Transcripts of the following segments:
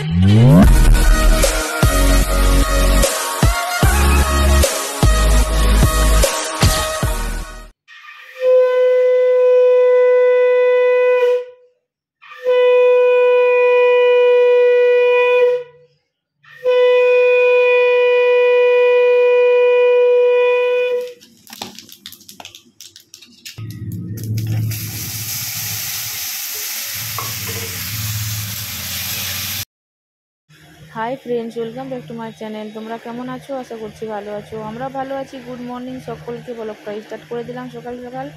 Hi friends, welcome back to my channel. তোমরা কেমন আছো? আশা করছি ভালো আছো। আমরা ভালো আছি। গুড মর্নিং সকলকে। ব্লগটা স্টার্ট করে দিলাম সকাল সকাল।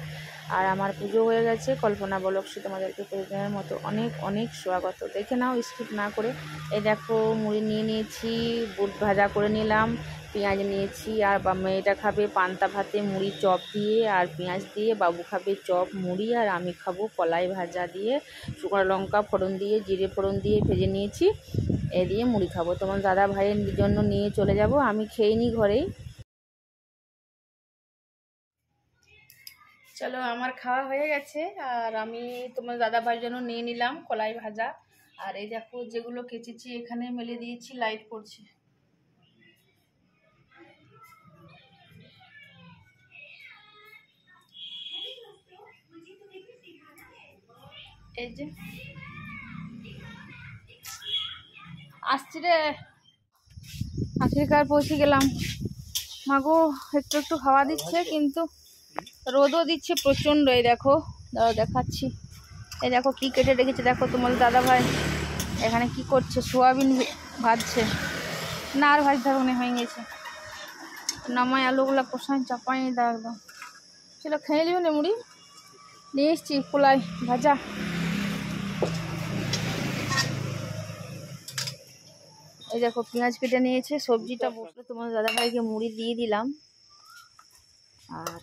আর আমার পুজো হয়ে গেছে। কল্পনা ব্লগসে তোমাদেরকে প্রতিদিনের মতো অনেক অনেক স্বাগত। দেখে নাও স্কিপ না করে। এই দেখো মুড়ি নিয়ে নিয়েছি, বুট ভাজা করে নিলাম, পেঁয়াজ নিয়েছি। আর মেয়েটা খাবে পান্তা ভাতে মুড়ি চপ দিয়ে আর পেঁয়াজ দিয়ে, বাবু খাবে চপ মুড়ি, আর আমি খাবো কলাই ভাজা দিয়ে, শুকনো লঙ্কা ফোড়ন দিয়ে, জিরে ফোড়ন দিয়ে ভেজে নিয়েছি। এ দিয়ে মুড়ি খাবো। তোমার দাদা ভাইয়ের জন্য নিয়ে চলে যাব। আমি খেয়ে নিই ঘরেই। চলো, আমার খাওয়া হয়ে গেছে। আর আমি তোমার দাদা ভাইয়ের জন্য নিয়ে নিলাম কলাই ভাজা। আর এই দেখো যেগুলো কেচেছি এখানে মেলে দিয়েছি, লাইট পড়ছে। এই যে আসছি রে, আশীর্বাদ পৌঁছে গেলাম। মাগো একটু একটু হাওয়া দিচ্ছে, কিন্তু রোদও দিচ্ছে প্রচণ্ড। এই দেখো, দাঁড়াও দেখাচ্ছি। এই দেখো কি কেটে রেখেছে, দেখো তোমার দাদা ভাই এখানে কি করছে, সোয়াবিন ভাজছে। না আর ভাজতে হবে না, হয়ে গেছে। নামাই আলুগুলো কষাই চাপাই দাও একদম। চলো খেয়ে নিও না। মুড়ি নিয়ে এসছি, কলাই ভাজা। এই দেখো পেঁয়াজ কেটে নিয়েছে, সবজিটা বসলো। তোমার দাদা ভাইকে মুড়ি দিয়ে দিলাম আর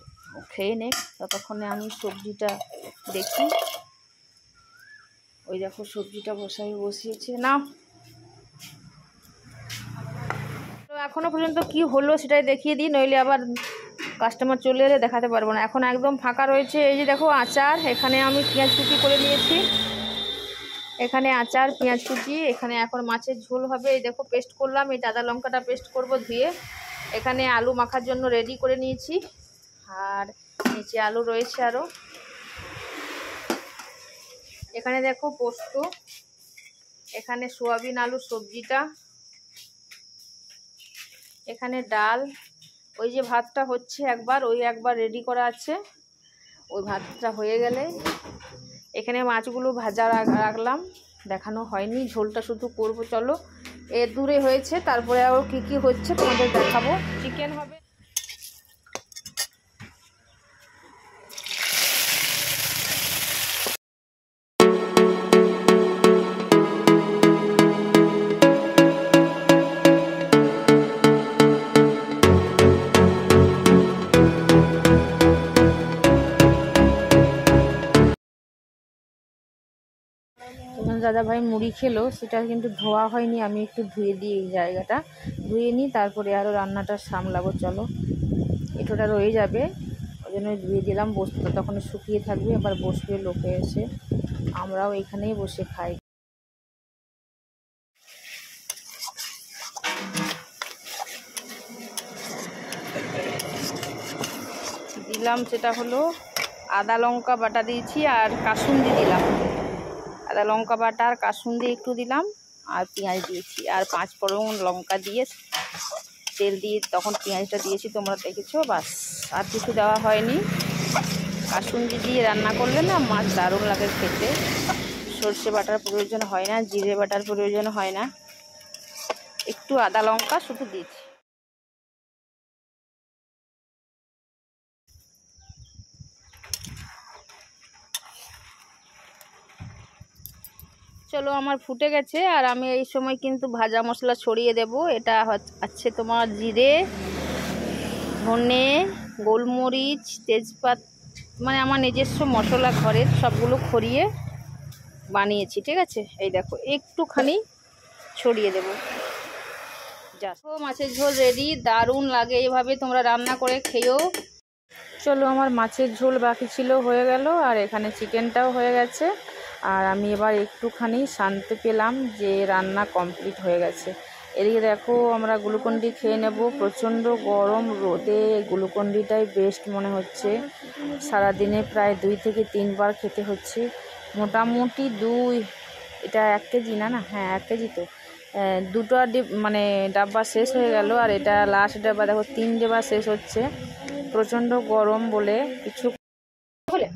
খেয়ে নে। ততক্ষণে আমি সবজিটা দেখি। ওই দেখো সবজিটা বসিয়েছে না। এখনো পর্যন্ত কি হলো সেটাই দেখিয়ে দিই, নইলে আবার কাস্টমার চলে এলে দেখাতে পারবো না। এখন একদম ফাঁকা রয়েছে। এই যে দেখো আচার, এখানে আমি পেঁয়াজ কুচি করে নিয়েছি। এখানে আচার, পেঁয়াজ কুচি। এখানে এখন মাছের ঝোল হবে। এই দেখো পেস্ট করলাম, এই আদা লঙ্কাটা পেস্ট করব ধুয়ে। এখানে আলু মাখার জন্য রেডি করে নিয়েছি। আর নিচে আলু রয়েছে আরও। এখানে দেখো পোস্ত, এখানে সোয়াবিন আলু সবজিটা, এখানে ডাল। ওই যে ভাতটা হচ্ছে একবার, ওই একবার রেডি করা আছে। ওই ভাতটা হয়ে গেলে এখানে মাছগুলো ভাজা রাখলাম, দেখানো হয়নি। ঝোলটা শুধু করব। চলো, দূরে হয়েছে, তারপরে আরও কী কী হচ্ছে তোমাদের দেখাবো। চিকেন হবে। দাদা ভাই মুড়ি খেলো, সেটা কিন্তু ধোয়া হয়নি। আমি একটু ধুয়ে দিই, এই জায়গাটা ধুয়ে নিই, তারপরে আরও রান্নাটা সামলাবো। চলো, এটোটা রয়ে যাবে, ওই জন্য ধুয়ে দিলাম। বসতে তখন শুকিয়ে থাকবে, আবার বসবে লোকে এসে, আমরাও এখানেই বসে খাই। দিলাম সেটা হলো আদা লঙ্কা বাটা দিয়েছি আর কাসুন্দি দিলাম। আদা লঙ্কা বাটা আর কাসুন্দি একটু দিলাম, আর পেঁয়াজ দিয়েছি, আর 5 ফোড়ন লঙ্কা দিয়ে তেল দিয়ে তখন পেঁয়াজটা দিয়েছি, তোমরা দেখেছো। বাস, আর কিছু দেওয়া হয়নি। কাসুন্দি দিয়ে রান্না করলে না মাছ দারুণ লাগে খেতে। সর্ষে বাটার প্রয়োজন হয় না, জিরে বাটার প্রয়োজন হয় না। একটু আদা লঙ্কা শুধু দিয়েছি। চলো, আমার ফুটে গেছে। আর আমি এই সময় কিন্তু ভাজা মশলা ছড়িয়ে দেব। এটা আছে তোমার জিরে, ধনে, গোলমরিচ, তেজপাত, মানে আমার নিজস্ব মশলা ঘরের সবগুলো খড়িয়ে বানিয়েছি, ঠিক আছে। এই দেখো একটুখানি ছড়িয়ে দেব। যা, মাছের ঝোল রেডি। দারুণ লাগে এইভাবে, তোমরা রান্না করে খেয়েও। চলো, আমার মাছের ঝোল বাকি ছিল হয়ে গেল, আর এখানে চিকেনটাও হয়ে গেছে। আর আমি এবার একটুখানি শান্তি পেলাম যে রান্না কমপ্লিট হয়ে গেছে। এদিকে দেখো আমরা গ্লুকন্ডি খেয়ে নেব। প্রচণ্ড গরম, রোদে গ্লুকন্ডিটাই বেস্ট মনে হচ্ছে। সারাদিনে প্রায় 2 থেকে 3 বার খেতে হচ্ছে মোটামুটি। এটা 1 কেজি না, হ্যাঁ 1 কেজি তো। 2টা মানে ডাব্বা শেষ হয়ে গেল, আর এটা লাস্ট ডাব্বা। দেখো 3 ডাব্বা শেষ হচ্ছে। প্রচণ্ড গরম বলে কিছু বলে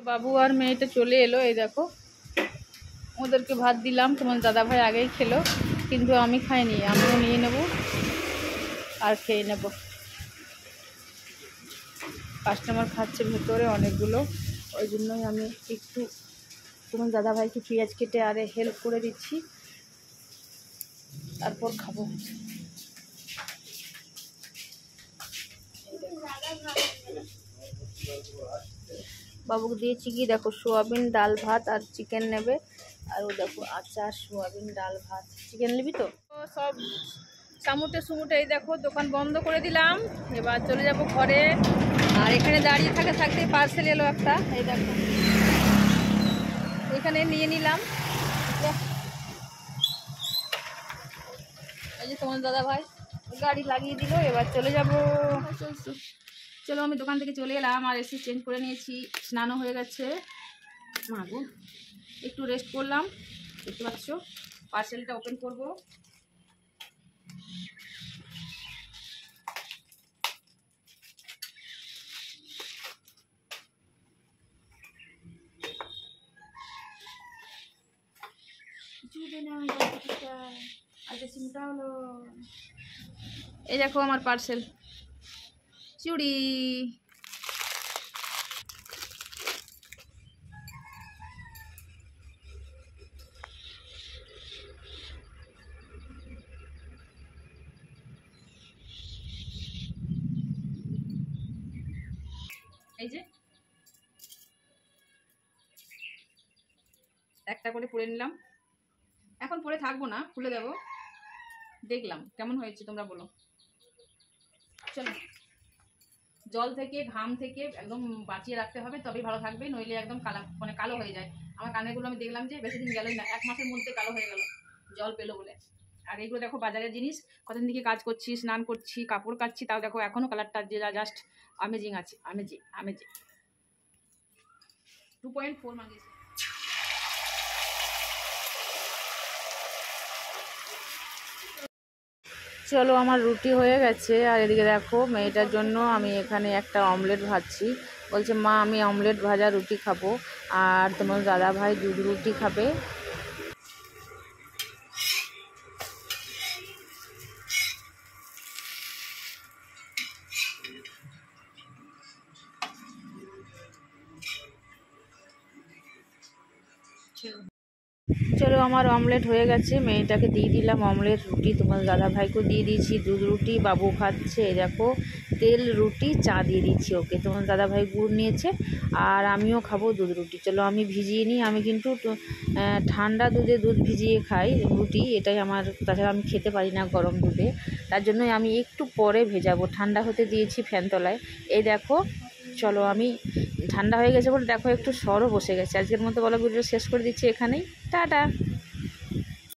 বাবু আর মেয়েটা চলে এলো। এই দেখো ওদেরকে ভাত দিলাম, তোমার দাদাভাই আগেই খেলো, কিন্তু আমি খাইনি। আমিও নিয়ে নেব আর খেয়ে নেব। কাস্টমার খাচ্ছে ভেতরে অনেকগুলো, ওই জন্যই আমি একটু তোমার দাদাভাইকে পেঁয়াজ কেটে আরে হেল্প করে দিচ্ছি, তারপর খাবো। বাবুকে দিয়েছি কি দেখো, সোয়াবিন ডাল ভাত আর চিকেন নেবে। আর ও দেখো আচার, সোয়াবিন ডাল ভাত, চিকেন নিবি তো। সব সামুটে সুমুটে এই দেখো দোকান বন্ধ করে দিলাম। এবার চলে যাব ঘরে। আর এখানে দাঁড়িয়ে থাকতে পার্সেল এলো একটা, এই দেখো এখানে নিয়ে নিলাম। এই যে তোমার দাদা ভাই গাড়ি লাগিয়ে দিল। এবার চলে যাব। চলো আমি দোকান থেকে চলে এলাম, আর এসে চেঞ্জ করে নিয়েছি, স্নানও হয়ে গেছে। মাগো একটু রেস্ট করলাম। দেখতে পাচ্ছ পার্সেলটা ওপেন করব। এই দেখো আমার পার্সেল, চুড়ি। এই যে একটা করে পরে নিলাম। এখন পরে থাকবো না, খুলে দেবো। দেখলাম কেমন হয়েছে তোমরা বলো। চলো, জল থেকে ঘাম থেকে একদম বাঁচিয়ে রাখতে হবে, তবেই ভালো থাকবে, নইলে একদম কালো হয়ে যায়। আমার কানেরগুলো আমি দেখলাম যে বেশি দিন গেলই না, 1 মাসের মধ্যে কালো হয়ে গেল জল পেলো বলে। আর এগুলো দেখো বাজারের জিনিস, কতদিন থেকে কাজ করছি, স্নান করছি, কাপড় কাচ্ছি, তাও দেখো এখনও কালারটা যে জাস্ট আমেজিং আছে। আমেজিং 2.4 মাঙ্গিয়েছে। চলো আমার রুটি হয়ে গেছে। আর এদিকে দেখো মেয়েটার জন্য আমি এখানে একটা অমলেট ভাজছি। বলছে মা আমি অমলেট ভাজা রুটি খাবো, আর তোমার দাদা ভাই দুধ রুটি খাবে। চলো আমার অমলেট হয়ে গেছে, মেয়েটাকে দিয়ে দিলাম অমলেট রুটি, তোমার দাদা ভাইকেও দিয়ে দিয়েছি দুধ রুটি। বাবু খাচ্ছে দেখো তেল রুটি, চা দিয়ে দিচ্ছি ওকে। তোমার দাদা ভাই গুড় নিয়েছে, আর আমিও খাবো দুধ রুটি। চলো আমি ভিজিয়ে নিই। আমি কিন্তু ঠান্ডা দুধে দুধ ভিজিয়ে খাই রুটি, এটাই আমার। তাছাড়া আমি খেতে পারি না গরম দুধে, তার জন্যই আমি একটু পরে ভেজাবো। ঠান্ডা হতে দিয়েছি ফ্যান তলায়। এই দেখো চলো আমি ঠান্ডা হয়ে গেছে বলে দেখো একটু সরও বসে গেছে। আজকের মতো বলো ভিডিও শেষ করে দিচ্ছি এখানেই। টাটা।